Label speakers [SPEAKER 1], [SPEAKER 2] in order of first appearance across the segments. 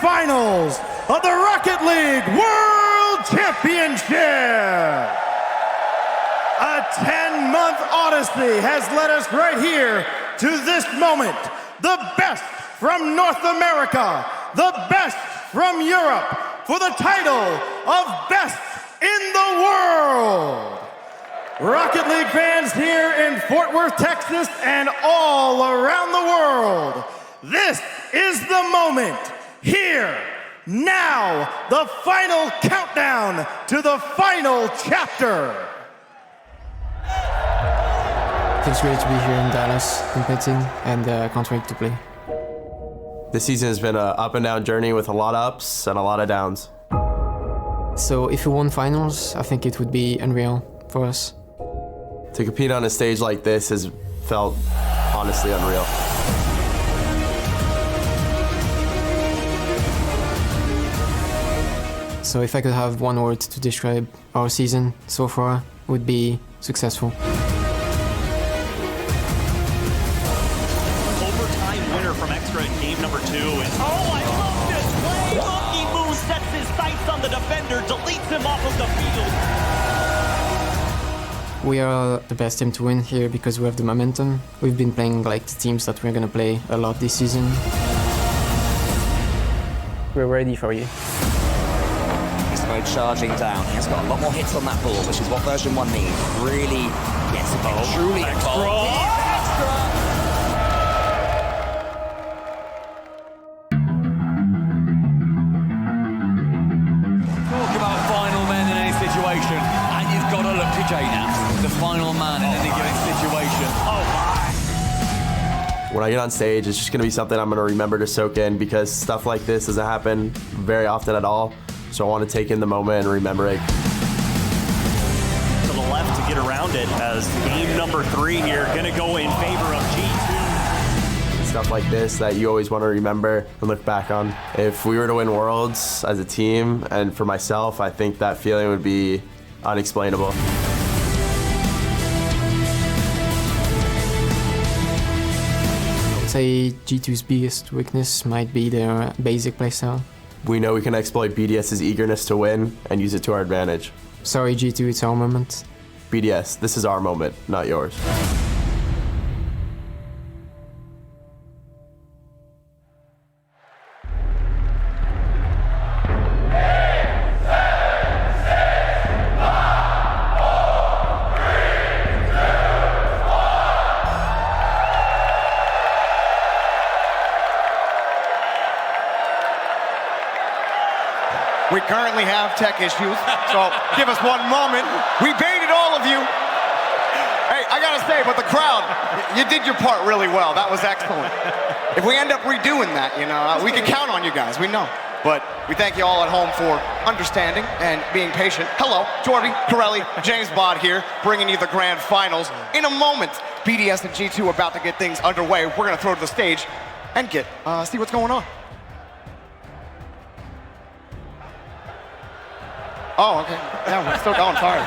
[SPEAKER 1] Finals of the Rocket League World Championship. A 10-month odyssey has led us right here to this moment. The best from North America, the best from Europe for the title of Best in the World. Rocket League fans here in Fort Worth, Texas, and all around the world, this is the moment. Here, now, the final countdown to the final chapter.
[SPEAKER 2] It's great to be here in Dallas competing, and I can't wait to play.
[SPEAKER 3] This season has been an up and down journey with a lot of ups and a lot of downs.
[SPEAKER 2] So if we won finals, I think it would be unreal for us.
[SPEAKER 3] To compete on a stage like this has felt honestly unreal.
[SPEAKER 2] So if I could have one word to describe our season so far, it would be successful.
[SPEAKER 4] Overtime winner from Extra in game number 2. And oh, I love this play! Monkey Moon sets his sights on the defender, deletes him off of the field.
[SPEAKER 2] We are the best team to win here because we have the momentum. We've been playing like the teams that we're gonna play a lot this season. We're ready for you.
[SPEAKER 5] Charging down. He has got a lot more hits on that ball, which is what version 1 needs. Really gets him truly involved. Extra! Talk about final men in any situation, and you've got to look to J-Naps, the final man in any given situation. Oh my!
[SPEAKER 3] When I get on stage, it's just going to be something I'm going to remember to soak in because stuff like this doesn't happen very often at all. So I want to take in the moment and remember it.
[SPEAKER 4] To the left to get around it as game number 3 here, gonna go in favor of G2.
[SPEAKER 3] Stuff like this that you always want to remember and look back on. If we were to win Worlds as a team and for myself, I think that feeling would be unexplainable.
[SPEAKER 2] I would say G2's biggest weakness might be their basic playstyle.
[SPEAKER 3] We know we can exploit BDS's eagerness to win and use it to our advantage.
[SPEAKER 2] Sorry G2, it's our moment.
[SPEAKER 3] BDS, this is our moment, not yours.
[SPEAKER 6] We currently have tech issues, so give us one moment. We baited all of you. Hey, I gotta say, but the crowd, you did your part really well. That was excellent. If we end up redoing that, you know, we can count on you guys, we know. But we thank you all at home for understanding and being patient. Hello, Jordy, Corelli, James Bod here, bringing you the grand finals. In a moment, BDS and G2 are about to get things underway. We're gonna throw to the stage and see what's going on. Oh, okay. Yeah, we're still going. Sorry.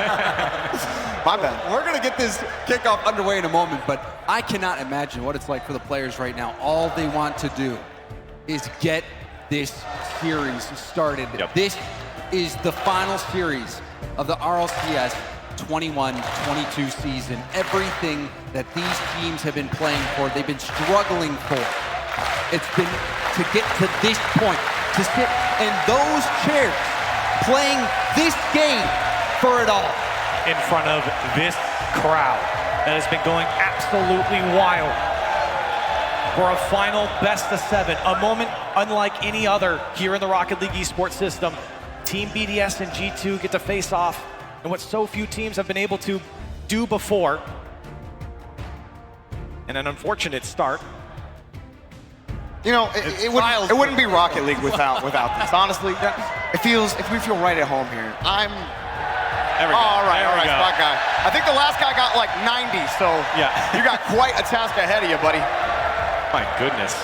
[SPEAKER 6] My bad.
[SPEAKER 7] We're going to get this kickoff underway in a moment, but I cannot imagine what it's like for the players right now. All they want to do is get this series started. Yep. This is the final series of the RLCS 21-22 season. Everything that these teams have been playing for, they've been struggling for. It's been to get to this point, to sit in those chairs, playing this game for it all.
[SPEAKER 8] In front of this crowd that has been going absolutely wild for a final best of 7, a moment unlike any other here in the Rocket League Esports system. Team BDS and G2 get to face off in what so few teams have been able to do before. And an unfortunate start.
[SPEAKER 6] You know, it wouldn't be Rocket League without this. Honestly, if we feel right at home here. All right, spot guy. I think the last guy got like 90, so yeah, you got quite a task ahead of you, buddy.
[SPEAKER 8] My goodness.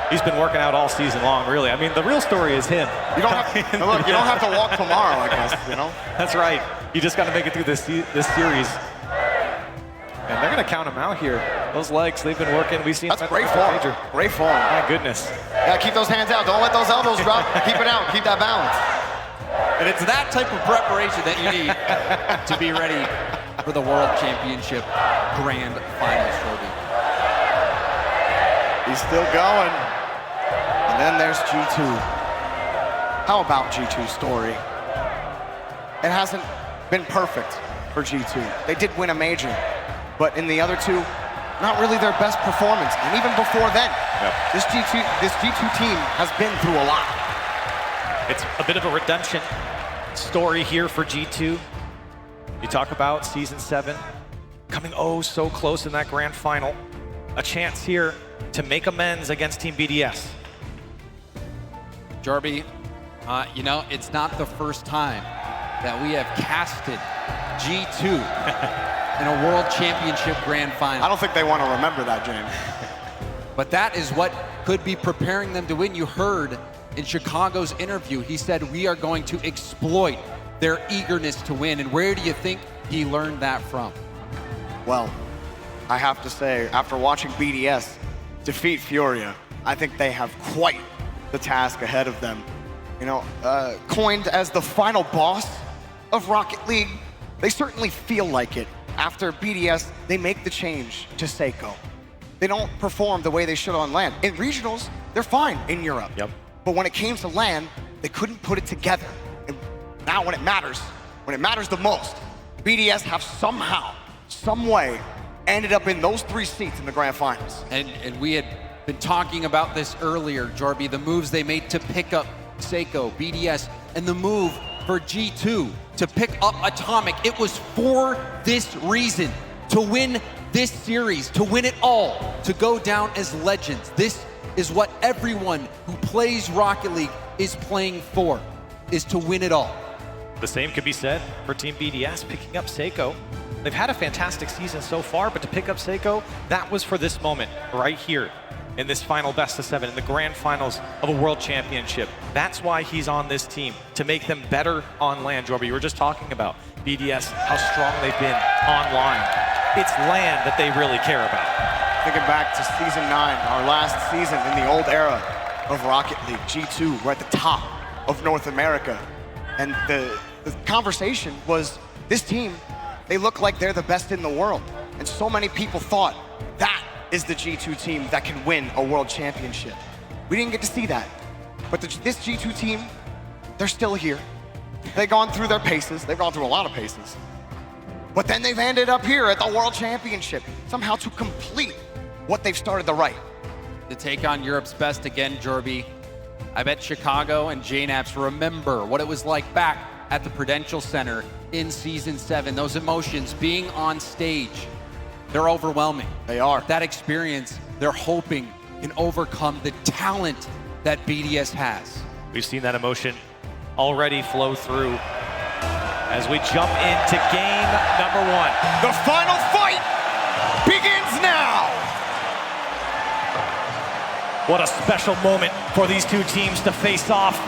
[SPEAKER 8] He's been working out all season long, really. I mean, the real story is him.
[SPEAKER 6] You don't have, look, you don't have to walk tomorrow, I guess, you know?
[SPEAKER 8] That's right. You just got to make it through this series. And they're going to count him out here. Those legs, they've been working. We've seen
[SPEAKER 6] That's great form. Great form.
[SPEAKER 8] My goodness.
[SPEAKER 6] Yeah, keep those hands out. Don't let those elbows drop. Keep it out. Keep that balance.
[SPEAKER 7] And it's that type of preparation that you need to be ready for the World Championship Grand Finals, Jordy.
[SPEAKER 6] He's still going. And then there's G2. How about G2's story? It hasn't been perfect for G2. They did win a major, but in the other two, not really their best performance. And even before then, this G2 team has been through a lot.
[SPEAKER 8] It's a bit of a redemption story here for G2. You talk about Season 7, coming oh so close in that grand final. A chance here to make amends against Team BDS.
[SPEAKER 7] Jarby, you know, it's not the first time that we have casted G2 in a World Championship Grand Final.
[SPEAKER 6] I don't think they want to remember that, James.
[SPEAKER 7] But that is what could be preparing them to win. You heard in Chicago's interview, he said, we are going to exploit their eagerness to win. And where do you think he learned that from?
[SPEAKER 6] Well, I have to say, after watching BDS defeat Furia, I think they have quite the task ahead of them. You know, coined as the final boss of Rocket League, they certainly feel like it. After BDS, they make the change to Seiko. They don't perform the way they should on LAN. In regionals, they're fine in Europe.
[SPEAKER 8] Yep.
[SPEAKER 6] But when it came to LAN, they couldn't put it together. And now when it matters the most, BDS have somehow, some way, ended up in those 3 seats in the grand finals.
[SPEAKER 7] And we had been talking about this earlier, Jarby, the moves they made to pick up Seiko, BDS, and the move for G2 to pick up Atomic. It was for this reason, to win this series, to win it all, to go down as legends. This is what everyone who plays Rocket League is playing for, is to win it all.
[SPEAKER 8] The same could be said for Team BDS picking up Seiko. They've had a fantastic season so far, but to pick up Seiko, that was for this moment right here in this final best of 7 in the grand finals of a world championship. That's why he's on this team, to make them better on LAN. Jorby, you were just talking about BDS, how strong they've been online. It's LAN that they really care about.
[SPEAKER 6] Thinking back to Season 9, our last season in the old era of Rocket League, G2 were at the top of North America. And the conversation was, this team, they look like they're the best in the world. And so many people thought that is the G2 team that can win a world championship. We didn't get to see that. But this G2 team, they're still here. They've gone through their paces. They've gone through a lot of paces. But then they've ended up here at the world championship, somehow to complete what they've started to write.
[SPEAKER 7] To take on Europe's best again, Jorby. I bet Chicago and JNAPS remember what it was like back at the Prudential Center in Season 7. Those emotions, being on stage, they're overwhelming.
[SPEAKER 6] They are.
[SPEAKER 7] That experience, they're hoping can overcome the talent that BDS has.
[SPEAKER 8] We've seen that emotion already flow through as we jump into game number 1.
[SPEAKER 6] The final fight begins now.
[SPEAKER 8] What a special moment for these two teams to face off.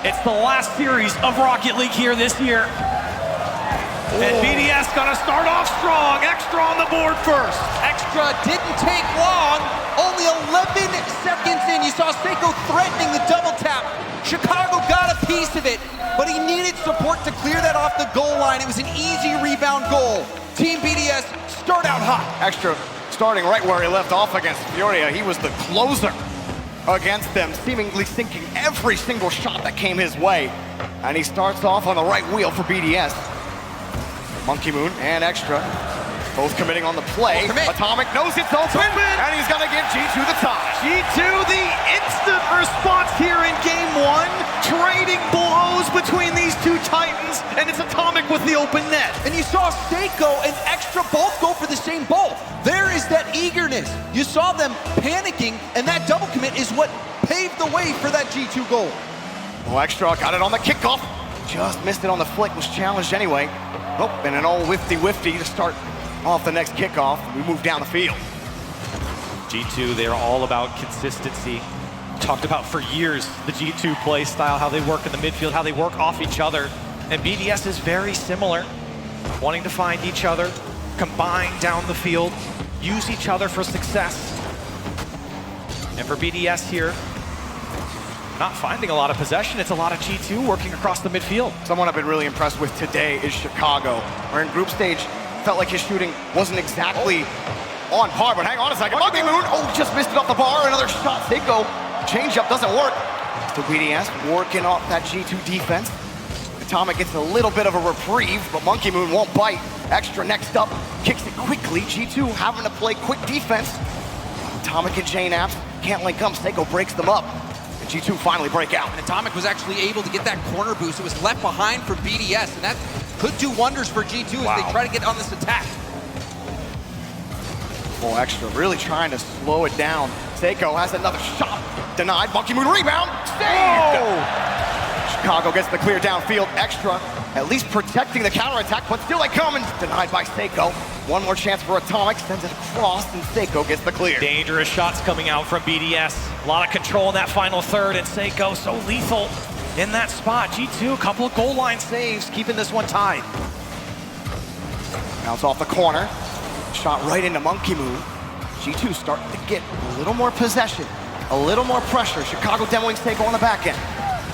[SPEAKER 8] It's the last series of Rocket League here this year. And BDS gonna start off strong. Extra on the board first.
[SPEAKER 7] Extra didn't take long. Only 11 seconds in. You saw Seiko threatening the double tap. Chicago got a piece of it, but he needed support to clear that off the goal line. It was an easy rebound goal. Team BDS start out hot.
[SPEAKER 6] Extra starting right where he left off against Furia. He was the closer against them, seemingly sinking every single shot that came his way. And he starts off on the right wheel for BDS. Monkey Moon and Extra both committing on the play. Atomic knows it's open, and he's gonna give G2 the tie.
[SPEAKER 8] G2, the instant response here in game 1, trading blows between these two titans, and it's Atomic with the open net.
[SPEAKER 7] And you saw Seiko and Extra both go for the same ball. There is that eagerness. You saw them panicking, and that double commit is what paved the way for that G2 goal.
[SPEAKER 6] Well, Extra got it on the kickoff. Just missed it on the flick, was challenged anyway. Oh, and an old whifty to start off the next kickoff. We move down the field.
[SPEAKER 8] G2, they're all about consistency. Talked about for years the G2 play style, how they work in the midfield, how they work off each other. And BDS is very similar, wanting to find each other, combine down the field. use each other for success. And for BDS here, not finding a lot of possession. It's a lot of G2 working across the midfield.
[SPEAKER 6] Someone I've been really impressed with today is Chicago, where in group stage, felt like his shooting wasn't exactly on par, but hang on a second. Monkey Moon, just missed it off the bar. Another shot, Seiko. Change-up doesn't work. Still BDS working off that G2 defense. Atomic gets a little bit of a reprieve, but Monkey Moon won't bite. Extra next up, kicks it quickly. G2 having to play quick defense. Atomic and JNAPS can't link up. Seiko breaks them up. And G2 finally break out.
[SPEAKER 7] And Atomic was actually able to get that corner boost. It was left behind for BDS, and that could do wonders for G2 as they try to get on this attack.
[SPEAKER 6] Oh, Extra really trying to slow it down. Seiko has another shot. Denied. Monkey Moon rebound. Saved! Chicago gets the clear downfield. Extra at least protecting the counterattack, but still they come and denied by Seiko. One more chance for Atomic, sends it across, and Seiko gets the clear.
[SPEAKER 8] Dangerous shots coming out from BDS. A lot of control in that final third, and Seiko so lethal in that spot. G2, a couple of goal line saves, keeping this one tied.
[SPEAKER 6] Bounce off the corner. Shot right into Monkey Moon. G2 starting to get a little more possession, a little more pressure. Chicago demoing Seiko on the back end.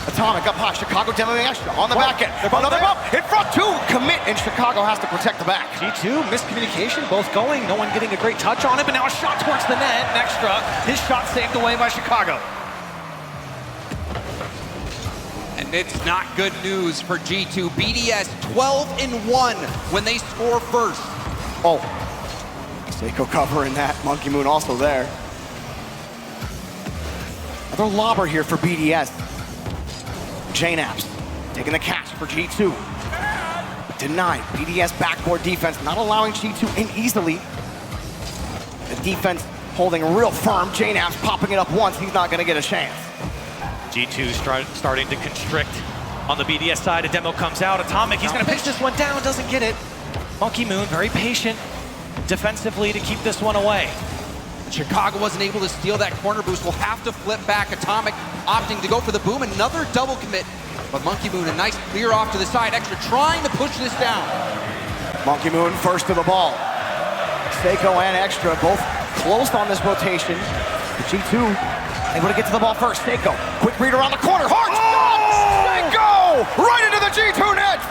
[SPEAKER 6] Atomic up high, Chicago demoing Extra on the back end. Another bump, in front, two, commit, and Chicago has to protect the back.
[SPEAKER 8] G2, miscommunication, both going, no one getting a great touch on it, but now a shot towards the net, and Extra, his shot saved away by Chicago.
[SPEAKER 7] And it's not good news for G2. BDS 12-1 when they score first.
[SPEAKER 6] Oh, Seiko covering that, Monkey Moon also there. Another lobber here for BDS. JNAPS taking the catch for G2. Denied. BDS backboard defense not allowing G2 in easily. The defense holding real firm. JNAPS popping it up once. He's not going to get a chance.
[SPEAKER 8] G2 starting to constrict on the BDS side. A demo comes out. Atomic, he's going to pitch this one down. Doesn't get it. Monkey Moon very patient defensively to keep this one away.
[SPEAKER 7] Chicago wasn't able to steal that corner boost. Will have to flip back. Atomic opting to go for the boom. Another double commit. But Monkey Moon, a nice clear off to the side. Extra trying to push this down.
[SPEAKER 6] Monkey Moon first to the ball. Seiko and Extra both close on this rotation. The G2 able to get to the ball first. Seiko, quick read around the corner. Hard shot! Seiko! Right into the G2 net!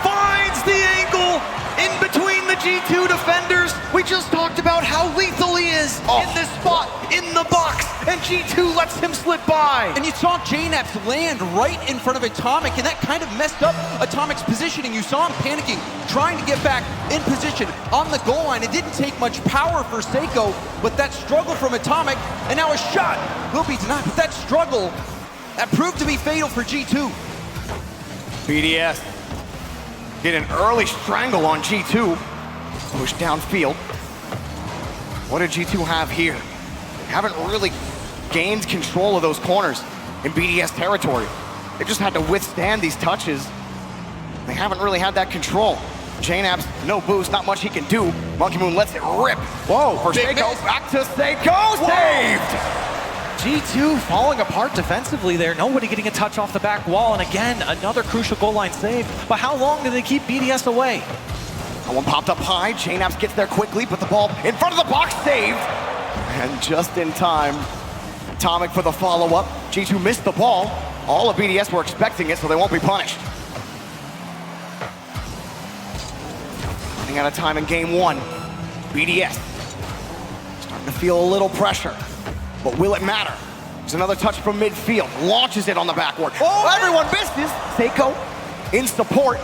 [SPEAKER 8] Finds the angle in between the G2 defenders. We just talked about how lethal he is in this spot, in the box, and G2 lets him slip by.
[SPEAKER 7] And you saw JNAPS land right in front of Atomic, and that kind of messed up Atomic's positioning. You saw him panicking, trying to get back in position on the goal line. It didn't take much power for Seiko, but that struggle from Atomic, and now a shot will be denied. But that struggle, that proved to be fatal for G2.
[SPEAKER 6] BDS get an early strangle on G2. Push downfield. What did G2 have here? Haven't really gained control of those corners in BDS territory. They just had to withstand these touches. They haven't really had that control. JNAPS, no boost, not much he can do. Monkey Moon lets it rip. Whoa, for Seiko, back to Seiko, saved!
[SPEAKER 8] G2 falling apart defensively there. Nobody getting a touch off the back wall. And again, another crucial goal line save. But how long do they keep BDS away?
[SPEAKER 6] That one popped up high. JNAPS gets there quickly, but the ball in front of the box, saved. And just in time, Atomic for the follow-up. G2 missed the ball. All of BDS were expecting it, so they won't be punished. Running out of time in game one. BDS starting to feel a little pressure. But will it matter? There's another touch from midfield. Launches it on the backboard. Oh, everyone misses. Seiko in support.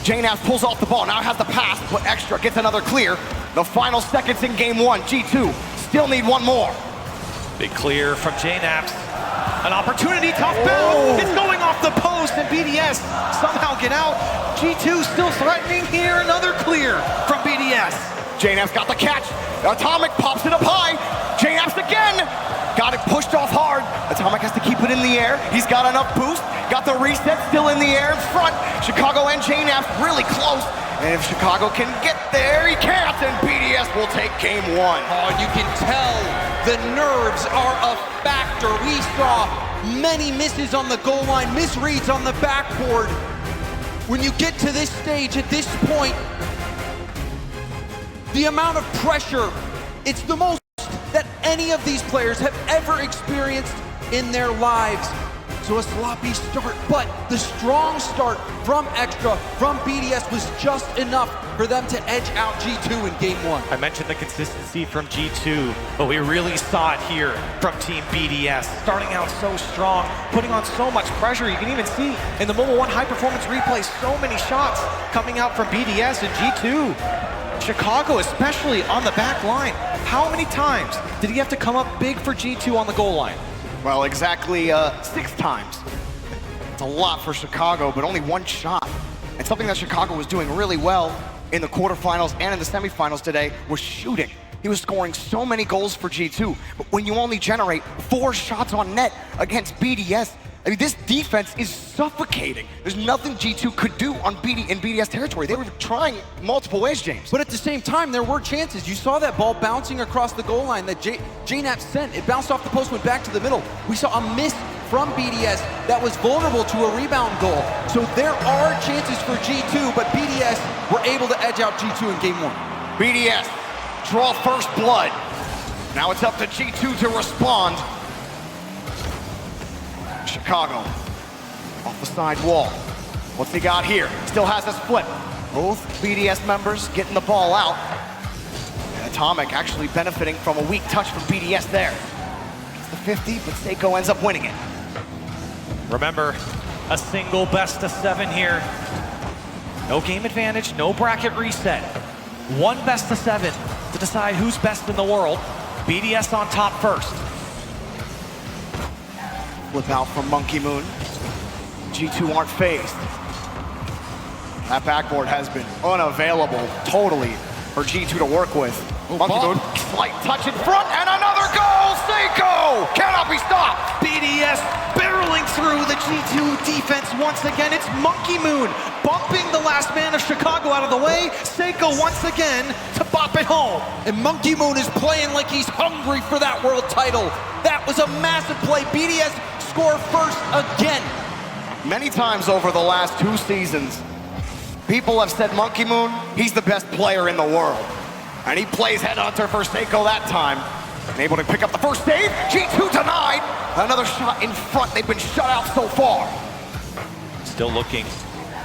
[SPEAKER 6] JNAPS pulls off the ball. Now has the pass, but Extra gets another clear. The final seconds in game one. G2 still need one more.
[SPEAKER 8] Big clear from JNAPS. An opportunity, tough bounce. It's going off the post, and BDS somehow get out. G2 still threatening here. Another clear from BDS.
[SPEAKER 6] JNAPS got the catch. Atomic pops it up high. JNAPS again. Got it pushed off hard. Atomic has to keep it in the air. He's got enough boost. Got the reset still in the air in front. Chicago and JNAPS really close. And if Chicago can get there, he can't. And BDS will take game one.
[SPEAKER 7] Oh, and you can tell the nerves are a factor. We saw many misses on the goal line, misreads on the backboard. When you get to this stage, at this point, the amount of pressure It's the most that any of these players have ever experienced in their lives. So a sloppy start, but the strong start from Extra, from BDS was just enough for them to edge out G2 in game 1.
[SPEAKER 8] I mentioned the consistency from G2, but we really saw it here from Team BDS. Starting out so strong, putting on so much pressure. You can even see in the Mobile 1 high-performance replay, so many shots coming out from BDS and G2. Chicago, especially on the back line. How many times did he have to come up big for G2 on the goal line?
[SPEAKER 6] Well, exactly 6 times. It's a lot for Chicago, but only 1 shot. And something that Chicago was doing really well in the quarterfinals and in the semifinals today was shooting. He was scoring so many goals for G2, but when you only generate 4 shots on net against BDS, I mean, this defense is suffocating. There's nothing G2 could do on in BDS territory. They were trying multiple ways, James.
[SPEAKER 7] But at the same time, there were chances. You saw that ball bouncing across the goal line that JNAP sent. It bounced off the post, went back to the middle. We saw a miss from BDS that was vulnerable to a rebound goal. So there are chances for G2, but BDS were able to edge out G2 in game 1.
[SPEAKER 6] BDS draw first blood. Now it's up to G2 to respond. Chicago off the side wall. What's he got here? Still has his flip. Both BDS members getting the ball out. And Atomic actually benefiting from a weak touch from BDS there. It's the 50, but Seiko ends up winning it.
[SPEAKER 8] Remember, a single best of 7 here. No game advantage, no bracket reset. 1 best of 7 to decide who's best in the world. BDS on top first.
[SPEAKER 6] Flip out from Monkey Moon. G2 aren't phased. That backboard has been unavailable totally for G2 to work with. Monkey Moon, slight touch in front, and another goal! Seiko cannot be stopped!
[SPEAKER 8] BDS barreling through the G2 defense once again. It's Monkey Moon bumping the last man of Chicago out of the way. Seiko once again to bop it home.
[SPEAKER 7] And Monkey Moon is playing like he's hungry for that world title. That was a massive play. BDS score first again.
[SPEAKER 6] Many times over the last 2 seasons, people have said Monkey Moon, he's the best player in the world. And he plays headhunter for Seiko that time. And able to pick up the first save. G2 denied. Another shot in front. They've been shut out so far.
[SPEAKER 8] Still looking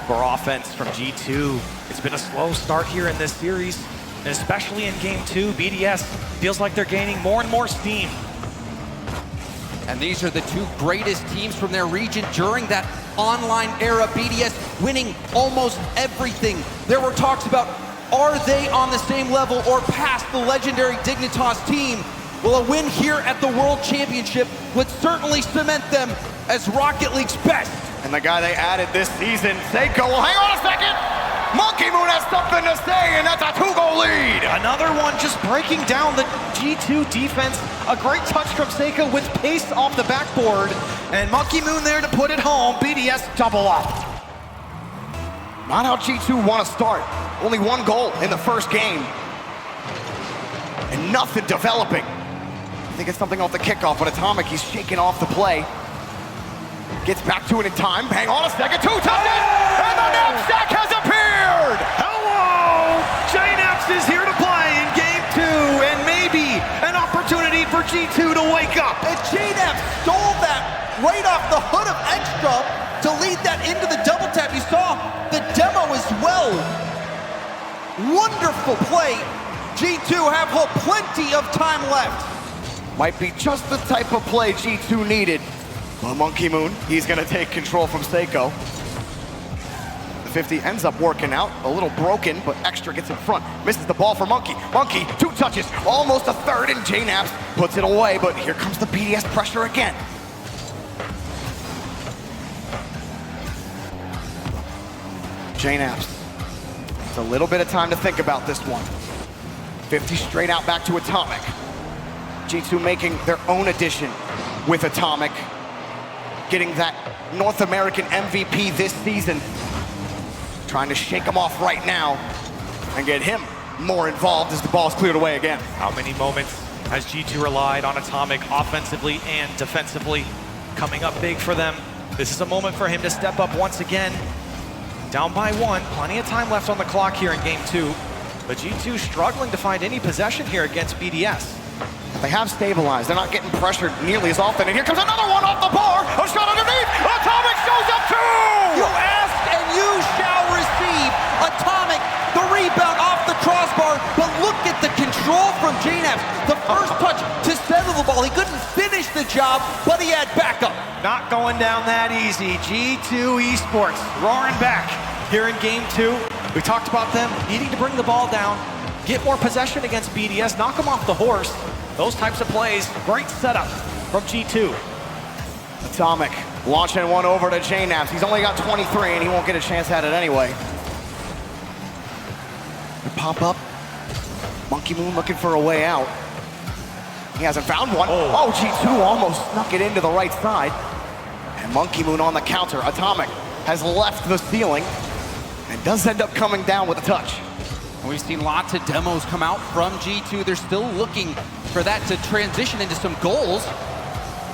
[SPEAKER 8] for offense from G2. It's been a slow start here in this series. And especially in game 2, BDS feels like they're gaining more and more steam.
[SPEAKER 7] And these are the 2 greatest teams from their region during that online era. BDS winning almost everything. There were talks about, are they on the same level or past the legendary Dignitas team? Well, a win here at the World Championship would certainly cement them as Rocket League's best.
[SPEAKER 6] And the guy they added this season, Seiko, well, hang on a second. Monkey Moon has something to say, and that's a 2-goal lead.
[SPEAKER 8] Another one just breaking down the G2 defense. A great touch from Seiko with pace off the backboard. And Monkey Moon there to put it home. BDS double up.
[SPEAKER 6] Not how G2 want to start. Only 1 goal in the first game. And nothing developing. I think it's something off the kickoff, but Atomic, he's shaking off the play. Gets back to it in time. Hang on a second. 2 touches! And the knapsack has appeared!
[SPEAKER 8] Hello! JNAPS is here to play in game 2, and maybe an opportunity for G2 to wake up.
[SPEAKER 7] And JNAPS stole that right off the hood of Extra to lead that into the double tap. You saw the demo as well. Wonderful play. G2 have plenty of time left.
[SPEAKER 6] Might be just the type of play G2 needed. But Monkey Moon, he's gonna take control from Seiko. The 50 ends up working out, a little broken, but Extra gets in front. Misses the ball for Monkey. Monkey, 2 touches, almost a third, and JNAPS puts it away, but here comes the BDS pressure again. JNAPS, it's a little bit of time to think about this one. 50 straight out back to Atomic. G2 making their own addition with Atomic, getting that North American MVP this season. Trying to shake him off right now and get him more involved as the ball is cleared away again.
[SPEAKER 8] How many moments has G2 relied on Atomic offensively and defensively? Coming up big for them. This is a moment for him to step up once again. Down by 1, plenty of time left on the clock here in game 2. But G2 struggling to find any possession here against BDS.
[SPEAKER 6] They have stabilized. They're not getting pressured nearly as often. And here comes another one off the bar. A shot underneath. Atomic shows up too!
[SPEAKER 7] You ask and you shall receive. Atomic, the rebound off the crossbar, but look at the control from JNAP. The first touch to settle the ball. He couldn't finish the job, but he had backup.
[SPEAKER 8] Not going down that easy. G2 Esports roaring back here in game 2. We talked about them needing to bring the ball down, get more possession against BDS, knock them off the horse. Those types of plays, great setup from G2.
[SPEAKER 6] Atomic launching one over to JNAPS. He's only got 23 and he won't get a chance at it anyway. They pop up. Monkey Moon looking for a way out. He hasn't found one. Oh, G2 almost snuck it into the right side. And Monkey Moon on the counter. Atomic has left the ceiling and does end up coming down with a touch.
[SPEAKER 7] We've seen lots of demos come out from G2. They're still looking for that to transition into some goals.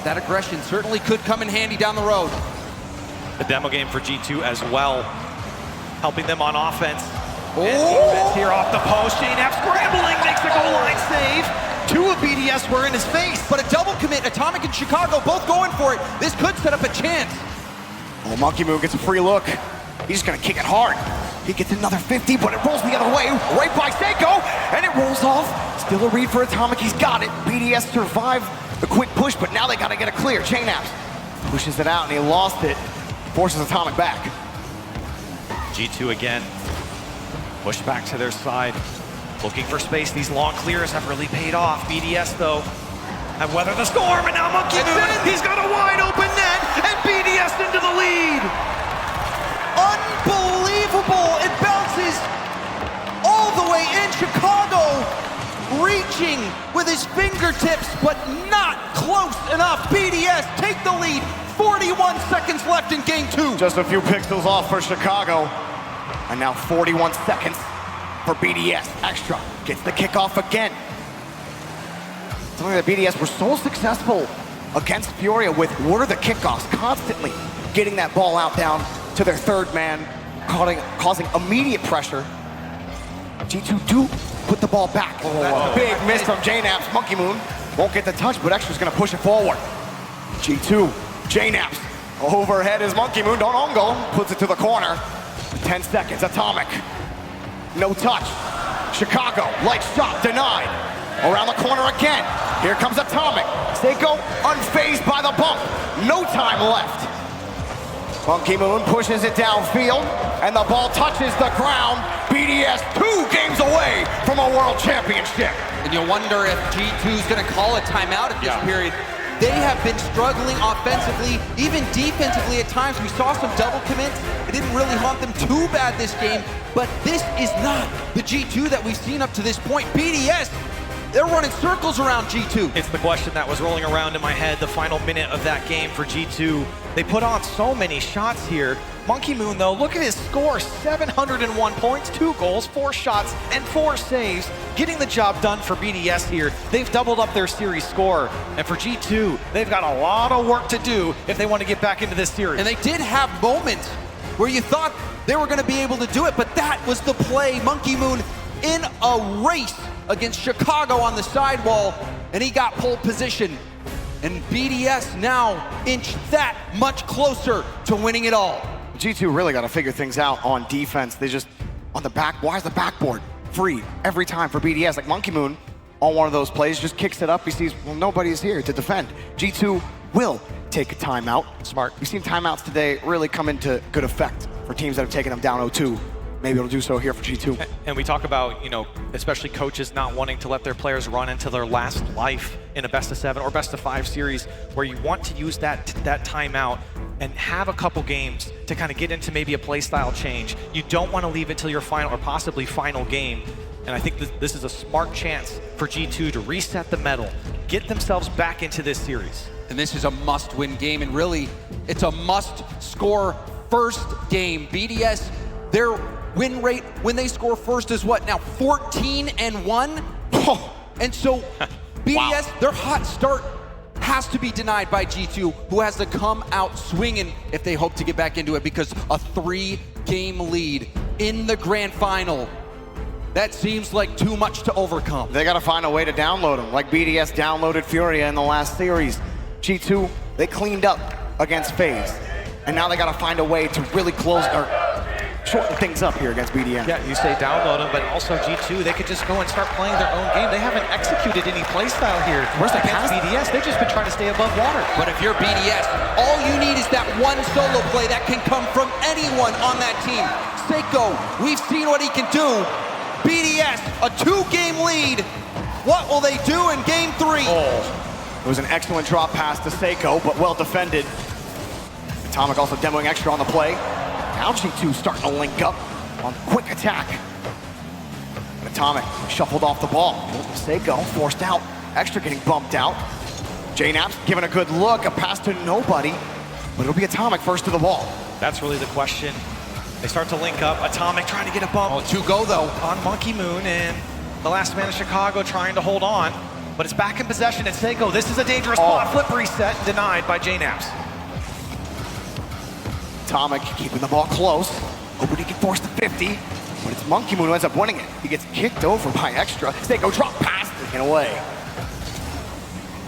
[SPEAKER 7] That aggression certainly could come in handy down the road.
[SPEAKER 8] The demo game for G2 as well, helping them on offense. And defense here off the post. JNAP scrambling, makes the goal line save. 2 of BDS were in his face.
[SPEAKER 7] But a double commit, Atomic and Chicago both going for it. This could set up a chance.
[SPEAKER 6] Oh, Monkey Moon gets a free look. He's just gonna kick it hard. He gets another 50, but it rolls the other way, right by Seiko, and it rolls off. Still a read for Atomic, he's got it. BDS survived the quick push, but now they gotta get it clear. JNAPS pushes it out, and he lost it. Forces Atomic back.
[SPEAKER 8] G2 again, push back to their side. Looking for space, these long clears have really paid off. BDS, though, have weathered the storm, and now Monkey Moon, he's got a wide open net, and BDS into the lead.
[SPEAKER 7] Unbelievable! It bounces all the way in. Chicago reaching with his fingertips, but not close enough. BDS take the lead. 41 seconds left in game 2.
[SPEAKER 6] Just a few pixels off for Chicago. And now 41 seconds for BDS. Extra gets the kickoff again. Something that BDS were so successful against Furia with were the kickoffs, constantly getting that ball out down to their third man, causing immediate pressure. G2 do put the ball back. Big miss from JNAPS. Monkey Moon won't get the touch, but Extra's gonna push it forward. G2, JNAPS. Overhead is Monkey Moon, don't on goal, puts it to the corner. 10 seconds, Atomic. No touch. Chicago, light shot, denied. Around the corner again. Here comes Atomic. Seiko unfazed by the bump. No time left. Monkey Moon pushes it downfield, and the ball touches the ground. BDS 2 games away from a world championship.
[SPEAKER 7] And you wonder if G2's gonna call a timeout at this period. They have been struggling offensively, even defensively at times. We saw some double commits. It didn't really haunt them too bad this game, but this is not the G2 that we've seen up to this point. BDS, they're running circles around G2.
[SPEAKER 8] It's the question that was rolling around in my head the final minute of that game for G2. They put on so many shots here. Monkey Moon, though, look at his score, 701 points, 2 goals, 4 shots, and 4 saves. Getting the job done for BDS here. They've doubled up their series score. And for G2, they've got a lot of work to do if they want to get back into this series.
[SPEAKER 7] And they did have moments where you thought they were going to be able to do it, but that was the play. Monkey Moon in a race against Chicago on the sidewall, and he got pole position. And BDS now inch that much closer to winning it all.
[SPEAKER 6] G2 really got to figure things out on defense. They just, on the back, why is the backboard free every time for BDS? Like Monkey Moon, on one of those plays, just kicks it up. He sees, well, nobody's here to defend. G2 will take a timeout. Smart. We've seen timeouts today really come into good effect for teams that have taken them down 0-2. Maybe it'll do so here for G2.
[SPEAKER 8] And we talk about, you know, especially coaches not wanting to let their players run into their last life in a best-of-7 or best-of-5 series, where you want to use that timeout and have a couple games to kind of get into maybe a play style change. You don't want to leave it till your final or possibly final game. And I think this is a smart chance for G2 to reset the medal, get themselves back into this series.
[SPEAKER 7] And this is a must-win game, and really, it's a must-score first game. BDS, their win rate when they score first is what now, 14-1? And so BDS, their hot start has to be denied by G2, who has to come out swinging if they hope to get back into it, because a 3-game lead in the grand final That seems like too much to overcome.
[SPEAKER 6] They got to find a way to download him, like BDS downloaded Furia in the last series. G2, they cleaned up against FaZe, and now they got to find a way to really close or shorten things up here against BDS.
[SPEAKER 8] Yeah, you say download them, but also G2, they could just go and start playing their own game. They haven't executed any playstyle here.
[SPEAKER 6] Where's the
[SPEAKER 8] against
[SPEAKER 6] pass?
[SPEAKER 8] BDS? They've just been trying to stay above water.
[SPEAKER 7] But if you're BDS, all you need is that one solo play that can come from anyone on that team. Seiko, we've seen what he can do. BDS, a 2-game lead. What will they do in game 3?
[SPEAKER 6] It was an excellent drop pass to Seiko, but well defended. Atomic also demoing extra on the play. Now G2 starting to link up on quick attack. Atomic shuffled off the ball. Seiko forced out. Extra getting bumped out. JNaps giving a good look, a pass to nobody, but it'll be Atomic first to the ball.
[SPEAKER 8] That's really the question. They start to link up. Atomic trying to get a bump.
[SPEAKER 7] Oh, 2 go though.
[SPEAKER 8] On Monkey Moon, and the last man of Chicago trying to hold on. But it's back in possession at Seiko. This is a dangerous spot. Flip reset denied by JNaps.
[SPEAKER 6] Atomic keeping the ball close, hoping he can force the 50, but it's Monkey Moon who ends up winning it. He gets kicked over by Extra. Seiko drop pass, taken away.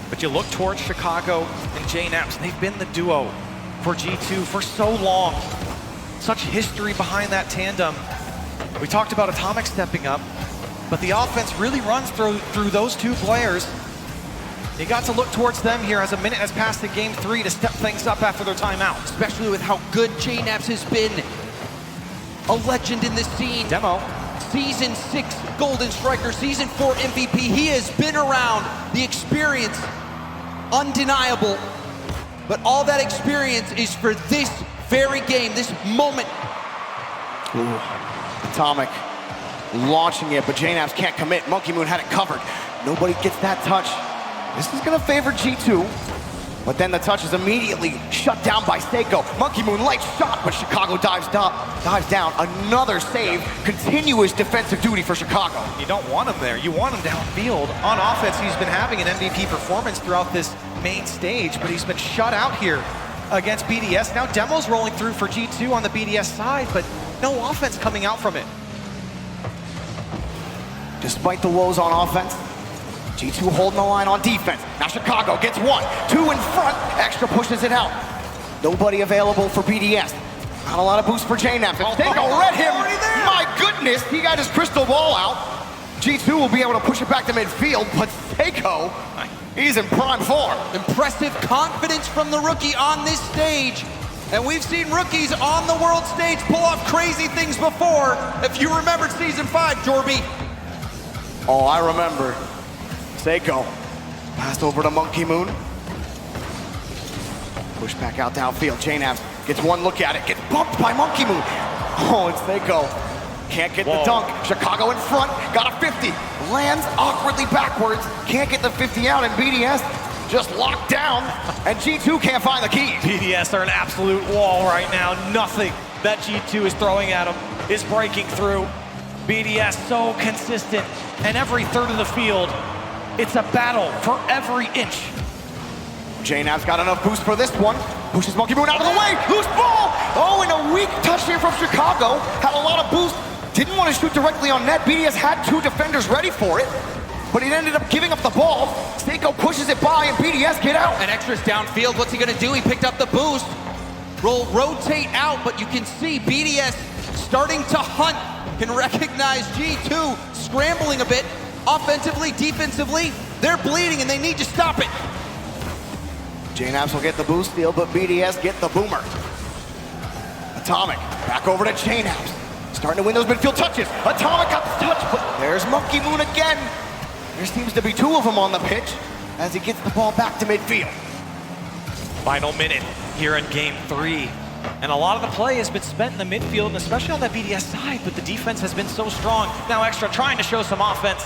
[SPEAKER 8] But you look towards Chicago and JNaps, and they've been the duo for G2 for so long. Such history behind that tandem. We talked about Atomic stepping up, but the offense really runs through those two players. You got to look towards them here as a minute has passed in game 3 to step things up after their timeout.
[SPEAKER 7] Especially with how good JNaps has been. A legend in this scene.
[SPEAKER 8] Demo.
[SPEAKER 7] Season 6 Golden Striker, Season 4 MVP. He has been around. The experience, undeniable. But all that experience is for this very game, this moment.
[SPEAKER 6] Ooh. Atomic launching it, but JNaps can't commit. Monkey Moon had it covered. Nobody gets that touch. This is gonna favor G2, but then the touch is immediately shut down by Seiko. Monkey Moon light shot, but Chicago dives down. Another save, continuous defensive duty for Chicago.
[SPEAKER 8] You don't want him there. You want him downfield. On offense, he's been having an MVP performance throughout this main stage, but he's been shut out here against BDS. Now Demo's rolling through for G2 on the BDS side, but no offense coming out from it.
[SPEAKER 6] Despite the woes on offense, G2 holding the line on defense. Now Chicago gets 1, 2 in front. Extra pushes it out. Nobody available for BDS. Not a lot of boost for JNaps. Seiko read him. My goodness, he got his crystal ball out. G2 will be able to push it back to midfield, but Seiko, he's in prime form.
[SPEAKER 7] Impressive confidence from the rookie on this stage. And we've seen rookies on the world stage pull off crazy things before. If you remembered Season 5, Jorby.
[SPEAKER 6] Oh, I remember. Seiko passed over to Monkey Moon. Push back out downfield. JNaps gets 1 look at it. Gets bumped by Monkey Moon. Oh, and Seiko can't get the dunk. Chicago in front. Got a 50. Lands awkwardly backwards. Can't get the 50 out, and BDS just locked down. And G2 can't find the keys.
[SPEAKER 8] BDS are an absolute wall right now. Nothing that G2 is throwing at them is breaking through. BDS so consistent, and every third of the field, it's a battle for every inch.
[SPEAKER 6] JNaps got enough boost for this one. Pushes Monkey Moon out of the way. Loose ball. Oh, and a weak touch here from Chicago. Had a lot of boost. Didn't want to shoot directly on net. BDS had 2 defenders ready for it, but he ended up giving up the ball. Seiko pushes it by, and BDS get out.
[SPEAKER 7] And Extra's downfield. What's he going to do? He picked up the boost. Rotate out, but you can see BDS starting to hunt. Can recognize G2 scrambling a bit. Offensively, defensively, they're bleeding and they need to stop it.
[SPEAKER 6] JNaps will get the boost steal, but BDS get the boomer. Atomic, back over to JNaps. Starting to win those midfield touches. Atomic got the touch, but there's Monkey Moon again. There seems to be 2 of them on the pitch as he gets the ball back to midfield.
[SPEAKER 8] Final minute here in game 3. And a lot of the play has been spent in the midfield, and especially on that BDS side, but the defense has been so strong. Now Extra trying to show some offense,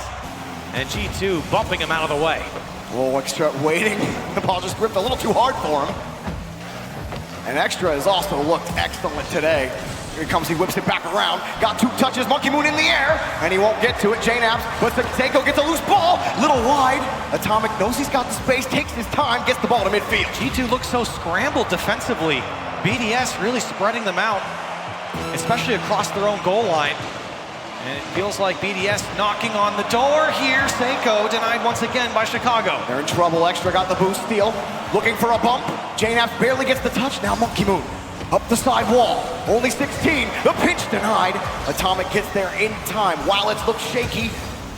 [SPEAKER 8] and G2 bumping him out of the way.
[SPEAKER 6] Oh, Extra waiting. The ball just gripped a little too hard for him. And Extra has also looked excellent today. Here he comes, he whips it back around. Got 2 touches, Monkey Moon in the air, and he won't get to it. JNaps, but Seiko gets a loose ball, little wide. Atomic knows he's got the space, takes his time, gets the ball to midfield.
[SPEAKER 8] G2 looks so scrambled defensively. BDS really spreading them out, especially across their own goal line. And it feels like BDS knocking on the door here. Seiko denied once again by Chicago.
[SPEAKER 6] They're in trouble. Extra got the boost steal. Looking for a bump. JNAF barely gets the touch. Now Monkey Moon up the side wall. Only 16. The pinch denied. Atomic gets there in time. While it looks shaky,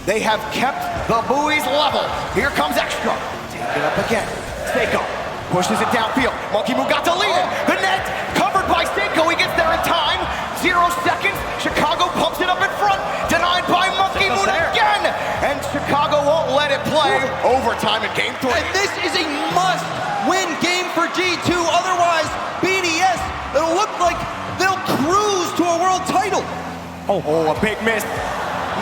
[SPEAKER 6] they have kept the buoys level. Here comes Extra. Take it up again. Seiko pushes it downfield. Monkey Moon got to lead it. The net covered by Seiko. He gets there in time. 0 seconds. Chicago pumps it up in front. Denied by Monkey Moon again. And Chicago won't let it play. Overtime in game 3.
[SPEAKER 7] And this is a must-win game for G2. Otherwise, BDS, it'll look like they'll cruise to a world title.
[SPEAKER 6] Oh, a big miss.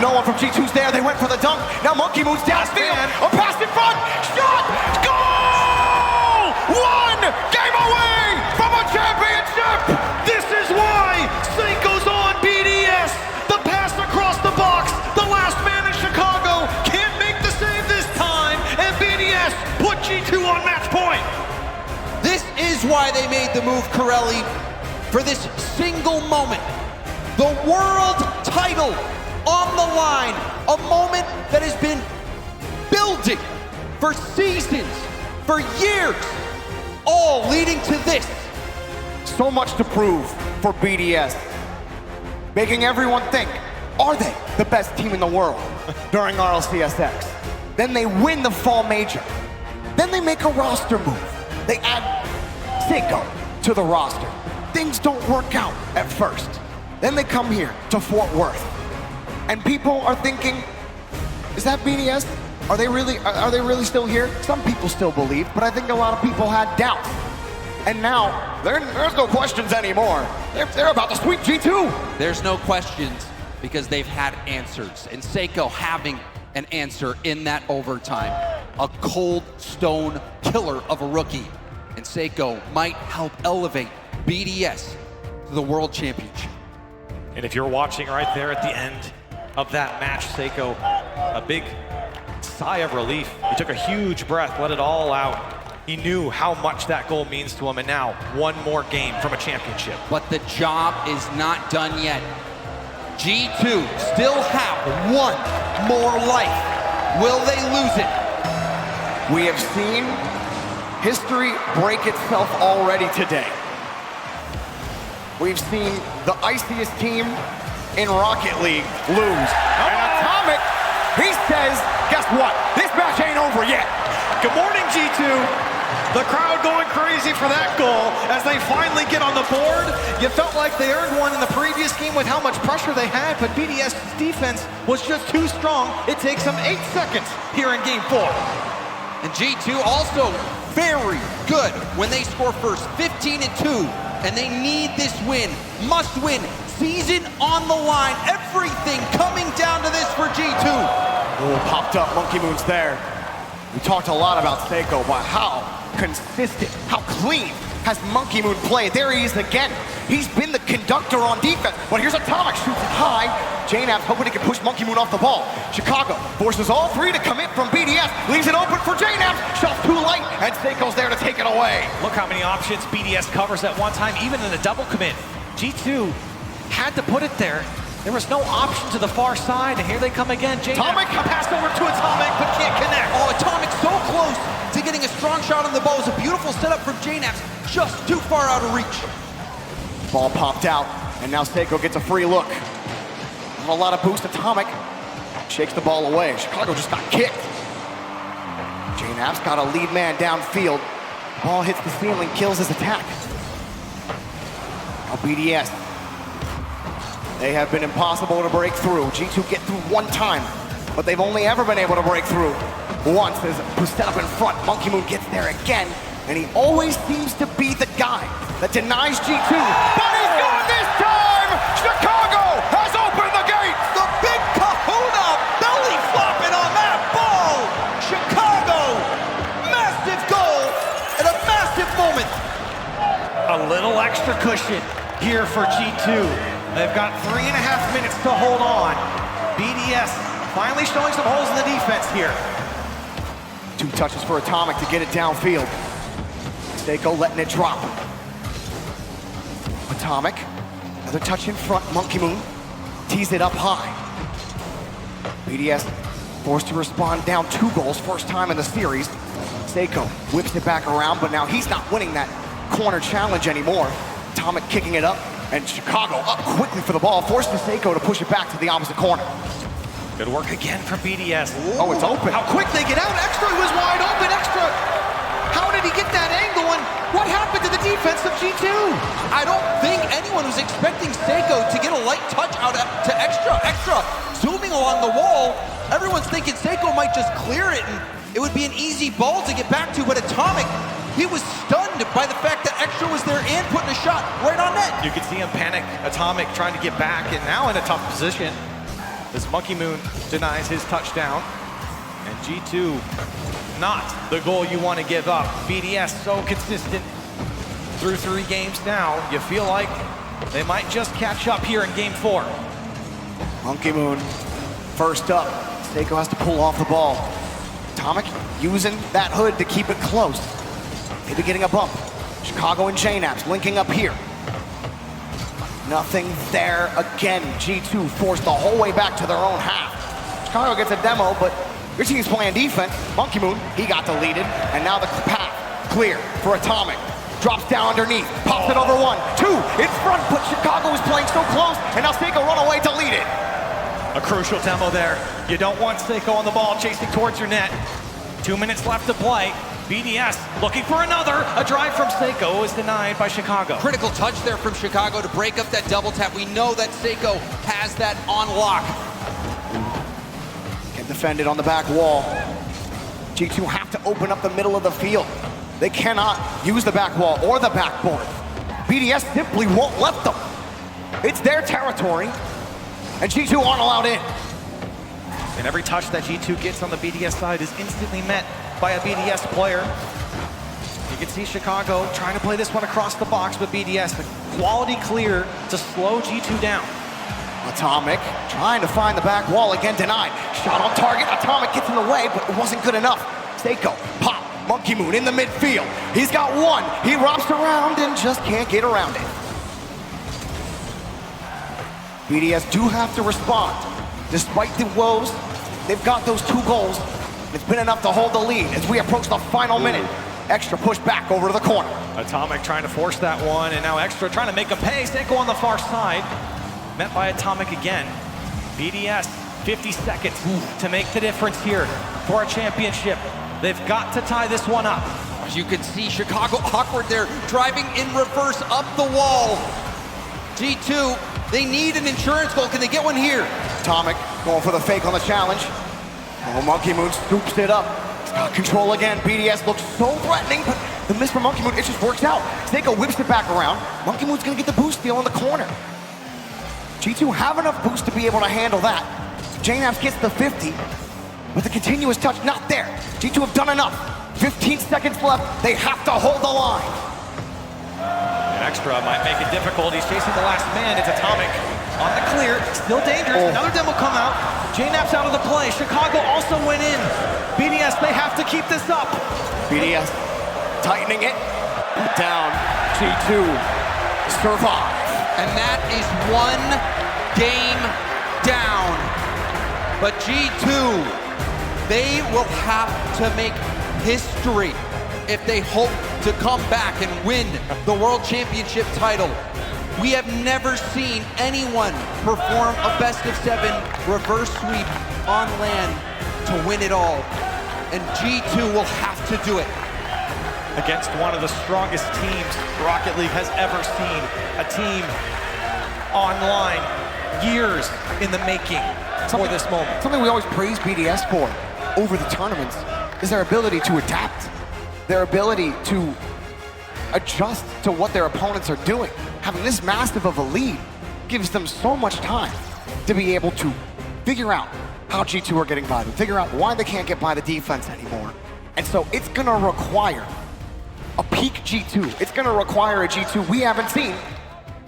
[SPEAKER 6] No one from G2's there. They went for the dunk. Now Monkey Moon's downfield. A pass in front. Shot. Goal! One game away from a championship.
[SPEAKER 8] This is why Seiko's on BDS. The pass across the box. The last man in Chicago can't make the save this time. And BDS put G2 on match point.
[SPEAKER 7] This is why they made the move, Corelli, for this single moment. The world title on the line. A moment that has been building for seasons, for years, all leading to this.
[SPEAKER 6] So much to prove for BDS. Making everyone think, are they the best team in the world during RLCSX? Then they win the fall major. Then they make a roster move. They add Seiko to the roster. Things don't work out at first. Then they come here to Fort Worth. And people are thinking, is that BDS? Are they really still here? Some people still believe, but I think a lot of people had doubts. And now, there's no questions anymore. They're about to sweep G2.
[SPEAKER 7] There's no questions because they've had answers. And Seiko having an answer in that overtime. A cold stone killer of a rookie. And Seiko might help elevate BDS to the World Championship.
[SPEAKER 8] And if you're watching right there at the end of that match, Seiko, a big sigh of relief. He took a huge breath, let it all out. He knew how much that goal means to him, and now one more game from a championship.
[SPEAKER 7] But the job is not done yet. G2 still have one more life. Will they lose it?
[SPEAKER 6] We have seen history break itself already today. We've seen the iciest team in Rocket League lose. And Atomic, he says, guess what? This match ain't over yet.
[SPEAKER 8] Good morning, G2. The crowd going crazy for that goal as they finally get on the board. You felt like they earned one in the previous game with how much pressure they had, but BDS's defense was just too strong. It takes them 8 seconds here in game 4.
[SPEAKER 7] And G2 also very good when they score first, 15-2, and they need this win, must win, season on the line, everything coming down to this for G2.
[SPEAKER 6] Oh, popped up, Monkey Moon's there. We talked a lot about Seiko, but how consistent, how clean has Monkey Moon played. There he is again. He's been the conductor on defense, but here's Atomic, shoots it high. JNAP hoping he can push Monkey Moon off the ball. Chicago forces all three to commit from BDS, leaves it open for JNAP, shot too light, and Seiko's there to take it away.
[SPEAKER 8] Look how many options BDS covers at one time, even in a double commit. G2 had to put it there. There was no option to the far side, and here they come again.
[SPEAKER 6] Atomic
[SPEAKER 8] passed over to Atomic, but can't connect.
[SPEAKER 7] Oh, Atomic so close to getting a strong shot on the ball. It was a beautiful setup from JNAP, just too far out of reach.
[SPEAKER 6] Ball popped out, and now Seiko gets a free look. A lot of boost. Atomic shakes the ball away. Chicago just got kicked. JNAP's got a lead man downfield. Ball hits the ceiling, kills his attack. Now BDS. They have been impossible to break through. G2 get through one time, but they've only ever been able to break through once. There's a set up in front. Monkey Moon gets there again, and he always seems to be the guy that denies G2. But he's gone this time! Chicago has opened the gate!
[SPEAKER 7] The big kahuna belly flopping on that ball! Chicago, massive goal and a massive moment.
[SPEAKER 8] A little extra cushion here for G2. They've got 3.5 minutes to hold on. BDS finally showing some holes in the defense here.
[SPEAKER 6] 2 touches for Atomic to get it downfield. Seiko letting it drop. Atomic, another touch in front. Monkey Moon tees it up high. BDS forced to respond down 2 goals, first time in the series. Seiko whips it back around, but now he's not winning that corner challenge anymore. Atomic kicking it up, and Chicago up quickly for the ball, forces Seiko to push it back to the opposite corner.
[SPEAKER 8] Good work again from BDS.
[SPEAKER 6] Oh, it's open.
[SPEAKER 7] How quick they get out. Extra was wide open. Extra. How did he get that angle, and what happened to the defense of G2? I don't think anyone was expecting Seiko to get a light touch out to Extra. Extra zooming along the wall. Everyone's thinking Seiko might just clear it, and it would be an easy ball to get back to, but Atomic, he was stunned by the fact that Extra was there and putting a shot right on net.
[SPEAKER 8] You could see him panic. Atomic trying to get back, and now in a tough position as Monkey Moon denies his touchdown. And G2, not the goal you want to give up. BDS so consistent through 3 games now. You feel like they might just catch up here in game 4.
[SPEAKER 6] Monkey Moon, first up. Seiko has to pull off the ball. Atomic using that hood to keep it close. Maybe getting a bump. Chicago and JNAPS linking up here. Nothing there again. G2 forced the whole way back to their own half. Chicago gets a demo, but your team's playing defense. Monkey Moon, he got deleted, and now the path clear for Atomic. Drops down underneath, pops it over 1, 2, in front, but Chicago is playing so close, and now Seiko run away, deleted.
[SPEAKER 8] A crucial demo there. You don't want Seiko on the ball chasing towards your net. 2 minutes left to play. BDS looking for another. A drive from Seiko is denied by Chicago.
[SPEAKER 7] Critical touch there from Chicago to break up that double tap. We know that Seiko has that on lock.
[SPEAKER 6] Can defend it on the back wall. G2 have to open up the middle of the field. They cannot use the back wall or the backboard. BDS simply won't let them. It's their territory, and G2 aren't allowed in.
[SPEAKER 8] And every touch that G2 gets on the BDS side is instantly met by a BDS player. You can see Chicago trying to play this one across the box, but BDS, the quality clear to slow G2 down.
[SPEAKER 6] Atomic trying to find the back wall, again denied. Shot on target, Atomic gets in the way, but it wasn't good enough. Seiko, pop, Monkey Moon in the midfield. He's got 1, he wraps around and just can't get around it. BDS do have to respond. Despite the woes, they've got those 2 goals. It's been enough to hold the lead as we approach the final minute. Extra push back over to the corner.
[SPEAKER 8] Atomic trying to force that one, and now Extra trying to make a pay. Seiko on the far side. Met by Atomic again. BDS, 50 seconds to make the difference here for a championship. They've got to tie this one up.
[SPEAKER 7] As you can see, Chicago awkward there, driving in reverse up the wall. G2, they need an insurance goal. Can they get one here?
[SPEAKER 6] Atomic going for the fake on the challenge. Oh, Monkey Moon scoops it up. He's got control again. BDS looks so threatening, but the miss from Monkey Moon, it just works out. Seiko whips it back around. Monkey Moon's gonna get the boost steal in the corner. G2 have enough boost to be able to handle that. JNAPS gets the 50, but the continuous touch not there. G2 have done enough. 15 seconds left. They have to hold the line.
[SPEAKER 8] And Extra might make it difficult. He's chasing the last man. It's Atomic on the clear. Still dangerous. Another demo come out. JNAPS out of the play. Chicago also went in. BDS, they have to keep this up.
[SPEAKER 6] BDS tightening it. Down. G2 survive.
[SPEAKER 7] And that is 1 game down. But G2, they will have to make history if they hope to come back and win the World Championship title. We have never seen anyone perform a best-of-7 reverse sweep on land to win it all. And G2 will have to do it.
[SPEAKER 8] Against one of the strongest teams Rocket League has ever seen. A team online, years in the making for this moment.
[SPEAKER 6] Something we always praise BDS for over the tournaments is their ability to adapt, their ability to adjust to what their opponents are doing. Having this massive of a lead gives them so much time to be able to figure out how G2 are getting by them, figure out why they can't get by the defense anymore. And so it's gonna require a peak G2. It's gonna require a G2 we haven't seen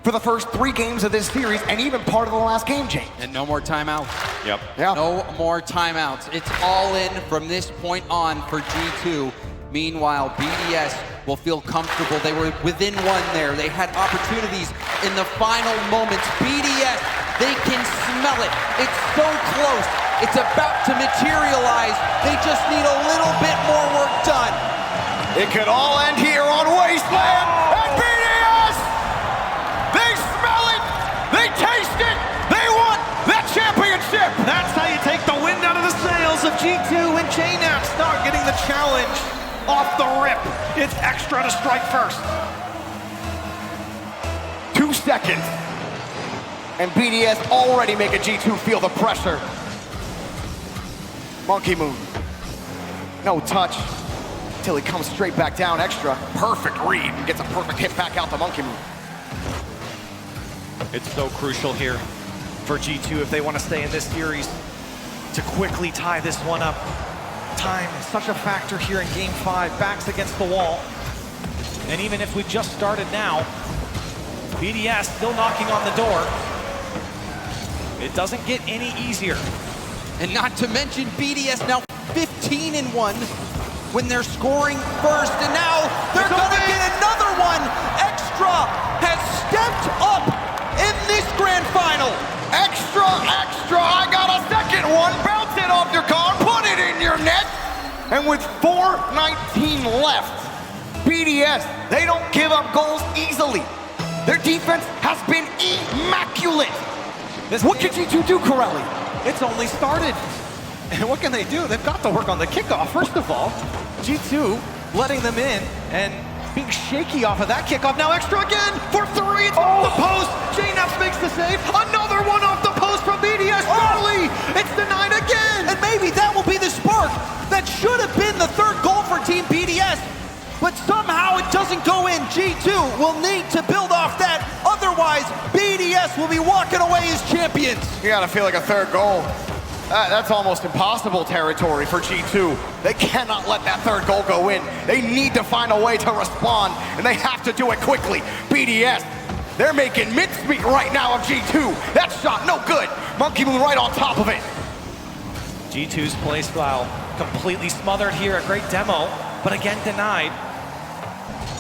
[SPEAKER 6] for the first 3 games of this series and even part of the last game, Jake.
[SPEAKER 7] And no more timeouts.
[SPEAKER 8] Yep.
[SPEAKER 6] Yeah.
[SPEAKER 7] No more timeouts. It's all in from this point on for G2. Meanwhile, BDS will feel comfortable. They were within 1 there. They had opportunities in the final moments. BDS, they can smell it. It's so close. It's about to materialize. They just need a little bit more work done.
[SPEAKER 6] It could all end here on Wasteland. And BDS! They smell it! They taste it! They want that championship!
[SPEAKER 8] That's how you take the wind out of the sails of G2, and JNAP's not getting the challenge off the rip. It's extra to strike first.
[SPEAKER 6] 2 seconds. And BDS already make a G2 feel the pressure. Monkey Moon. No touch. Till he comes straight back down extra. Perfect read and gets a perfect hit back out to Monkey Moon.
[SPEAKER 8] It's so crucial here for G2 if they want to stay in this series to quickly tie this one up. Time is such a factor here in Game 5, backs against the wall. And even if we just started now, BDS still knocking on the door. It doesn't get any easier.
[SPEAKER 7] And not to mention BDS now 15-1 when they're scoring first, and now they're gonna get another one. Extra has stepped up in this grand final.
[SPEAKER 6] Extra, extra, I got a second one. Bounce it off your car, put it in your net. And with 4:19 left, BDS, they don't give up goals easily. Their defense has been immaculate. What can G2 do, Corelli?
[SPEAKER 8] It's only started. And what can they do? They've got to work on the kickoff, first of all. G2 letting them in and being shaky off of that kickoff. Now extra again for 3. It's off the post. JNAPS makes the save. Another one off the post from BDS. Early. It's denied again.
[SPEAKER 7] And maybe that will be the spark that should have been the third goal for Team BDS. But somehow it doesn't go in. G2 will need to build off that. Otherwise, BDS will be walking away as champions.
[SPEAKER 6] You gotta feel like a third goal. That's almost impossible territory for G2. They cannot let that third goal go in. They need to find a way to respond, and they have to do it quickly. BDS, they're making mincemeat right now of G2. That shot, no good. Monkey Moon right on top of it.
[SPEAKER 8] G2's play style completely smothered here. A great demo, but again denied.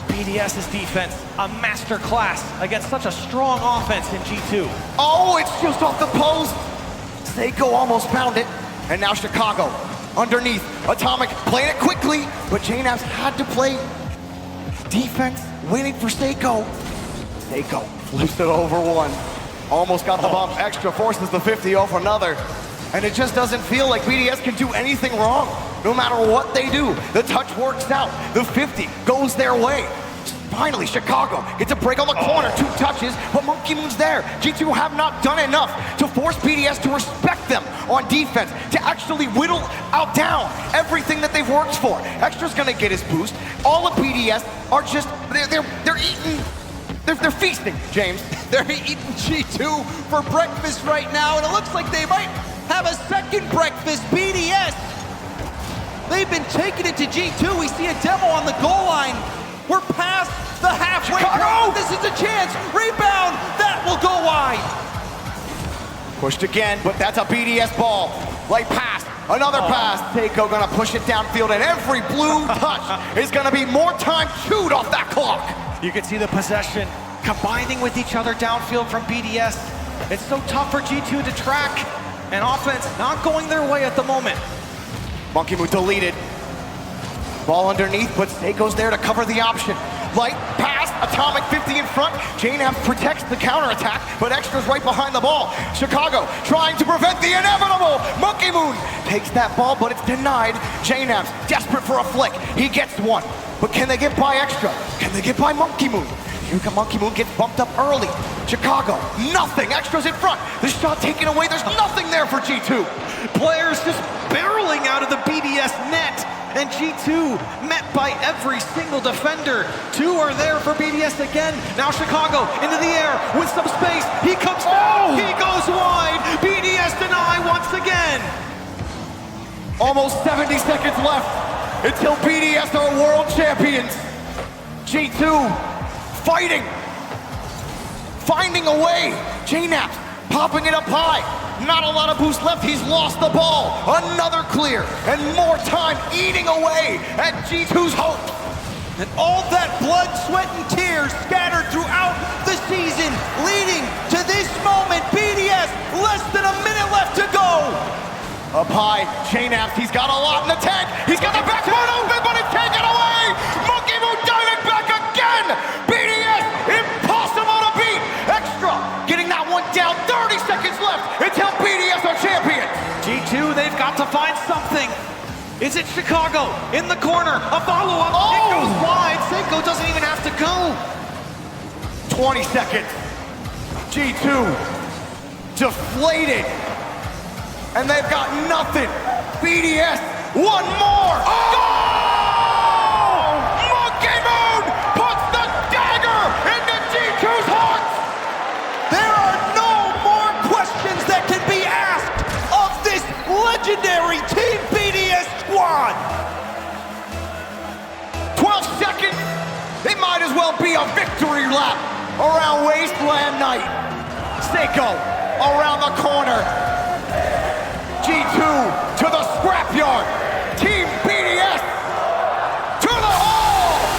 [SPEAKER 8] BDS's defense, a master class against such a strong offense in G2.
[SPEAKER 6] Oh, it's just off the post. Seiko almost found it. And now Chicago underneath. Atomic playing it quickly, but JNAPS had to play defense, waiting for Seiko. Seiko flips it over one. Almost got the bump. Extra forces the 50 off another. And it just doesn't feel like BDS can do anything wrong. No matter what they do, the touch works out. The 50 goes their way. Finally, Chicago gets a break on the corner, 2 touches, but Monkey Moon's there. G2 have not done enough to force BDS to respect them on defense, to actually whittle out down everything that they've worked for. Extra's gonna get his boost. All of BDS are just, they're eating, they're feasting, James.
[SPEAKER 7] They're eating G2 for breakfast right now, and it looks like they might have a second breakfast. BDS, they've been taking it to G2. We see a demo on the goal line. We're past the halfway point. This is a chance. Rebound. That will go wide.
[SPEAKER 6] Pushed again, but that's a BDS ball. Light pass. Another pass. Seiko gonna push it downfield, and every blue touch is gonna be more time chewed off that clock.
[SPEAKER 8] You can see the possession combining with each other downfield from BDS. It's so tough for G2 to track, and offense not going their way at the moment.
[SPEAKER 6] Monkey Moon deleted. Ball underneath, but Seiko's there to cover the option. Light pass, Atomic 50 in front. JNAPS protects the counterattack, but Extra's right behind the ball. Chicago trying to prevent the inevitable. Monkey Moon takes that ball, but it's denied. JNAPS desperate for a flick. He gets one, but can they get by Extra? Can they get by Monkey Moon? Here come Monkey Moon, gets bumped up early. Chicago, nothing. Extra's in front. The shot taken away. There's nothing there for G2.
[SPEAKER 8] Players just barreling out of the BDS net. And G2 met by every single defender. 2 are there for BDS again. Now Chicago into the air with some space. He comes down. He goes wide. BDS deny once again.
[SPEAKER 6] Almost 70 seconds left until BDS are world champions. G2 fighting, finding a way. JNAPS popping it up high. Not a lot of boost left. He's lost the ball. Another clear and more time eating away at G2's hope.
[SPEAKER 7] And all that blood, sweat, and tears scattered throughout the season, leading to this moment. BDS, less than a minute left to go.
[SPEAKER 6] Up high, Chainaps, he's got a lot in the tank. He's got the backbone open, but it's taken away. Monkey Moon diving back again. BDS, impossible to beat. Extra, getting that one down, 30 seconds left until BDS are champions.
[SPEAKER 8] G2, they've got to find something. Is it Chicago in the corner? A follow-up. Oh! It goes wide. Seiko doesn't even have to go.
[SPEAKER 6] 20 seconds. G2 deflated. And they've got nothing. BDS, one more. Oh! Monkey Moon puts the dagger into G2's heart.
[SPEAKER 9] There are no more questions that can be asked of this legendary Team BDS squad.
[SPEAKER 6] 12 seconds. It might as well be a victory lap around Wasteland Night. Seiko around the corner. G2 to the scrapyard.